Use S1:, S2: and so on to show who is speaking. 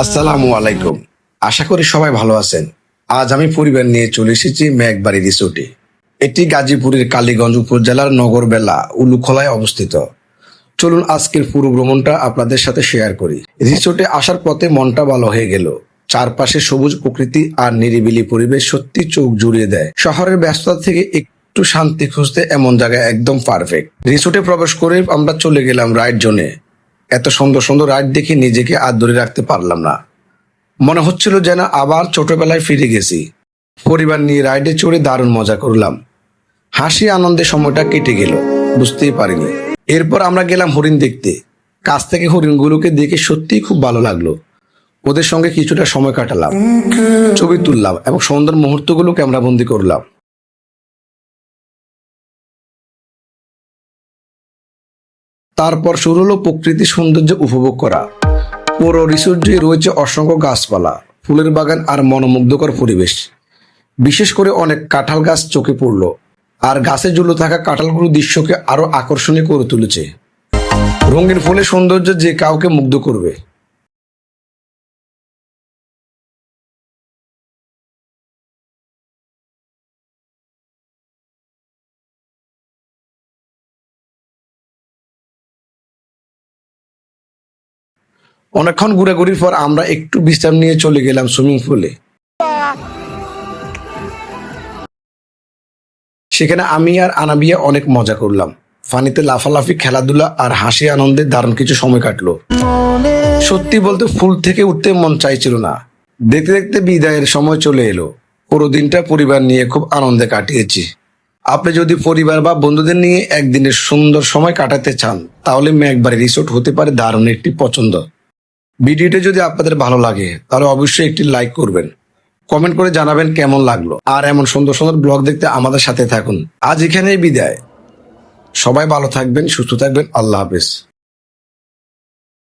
S1: আসসালামু আলাইকুম। আশা করি সবাই ভালো আছেন। আজ আমি পরিবার নিয়ে চলে এসেছি মেঘবাড়ি রিসোর্টে। এটি গাজীপুরের কালীগঞ্জ উপজেলার নগরবেলা উলুখলায় অবস্থিত। চলুন আজকের পুরো ভ্রমণটা আপনাদের সাথে শেয়ার করি। রিসোর্টে আসার পথে মনটা ভালো হয়ে গেল। চারপাশে সবুজ প্রকৃতি আর নিরিবিলি পরিবেশ সত্যি চোখ জুড়িয়ে দেয়। শহরের ব্যস্ততা থেকে একটু শান্তি খুঁজতে এমন জায়গায় একদম পারফেক্ট। রিসোর্টে প্রবেশ করে আমরা চলে গেলাম রাইড জোনে। এত সুন্দর সুন্দর রাইড দেখে নিজেকে আর ধরে রাখতে পারলাম না। মনে হচ্ছিল যেন আবার ছোটবেলায় ফিরে গেছি। পরিবার নিয়ে রাইডে চড়ে দারুণ মজা করলাম। হাসি আনন্দে সময়টা কেটে গেল, বুঝতেই পারিনি। এরপর আমরা গেলাম হরিণ দেখতে। কাছ থেকে হরিণগুলোকে দেখে সত্যিই খুব ভালো লাগলো। ওদের সঙ্গে কিছুটা সময় কাটালাম, ছবি তুললাম এবং সুন্দর মুহূর্তগুলো ক্যামেরাবন্দি করলাম। তারপর শুরু হলো প্রকৃতির সৌন্দর্য উপভোগ করা। পুরো রিসোর্ট জুড়ে রয়েছে অসংখ্য গাছপালা, ফুলের বাগান আর মনোমুগ্ধকর পরিবেশ। বিশেষ করে অনেক কাঁঠাল গাছ চোখে পড়লো, আর গাছে ঝুলে থাকা কাঁঠালগুলো দৃশ্যকে আরো আকর্ষণীয় করে তুলেছে। রঙিন ফুলের সৌন্দর্য যে কাউকে মুগ্ধ করবে। অনেকক্ষণ ঘোরাঘুরির পর আমরা একটু বিশ্রাম নিয়ে চলে গেলাম সুইমিং পুলে। সেখানে আমি আর আনাবিয়া অনেক মজা করলাম। পানিতে লাফালাফি, খেলাধুলা আর হাসি আনন্দে দারুণ কিছু সময় কাটলো। সত্যি বলতে ফুল থেকে উঠতে মন চাইছিল না। দেখতে দেখতে বিদায়ের সময় চলে এলো। পুরো দিনটা পরিবার নিয়ে খুব আনন্দে কাটিয়েছি। আপনি যদি পরিবার বা বন্ধুদের নিয়ে একদিনের সুন্দর সময় কাটাতে চান, তাহলে মেঘবাড়ি রিসোর্ট হতে পারে দারুণ একটি পছন্দ। ভিডিওটি যদি আপনাদের ভালো লাগে তাহলে অবশ্যই একটি লাইক করবেন, কমেন্ট করে জানাবেন কেমন লাগলো। আর এমন সুন্দর সুন্দর ব্লগ দেখতে আমাদের সাথে থাকুন। আজ এখানেই বিদায়। সবাই ভালো থাকবেন, সুস্থ থাকবেন। আল্লাহ হাফেজ।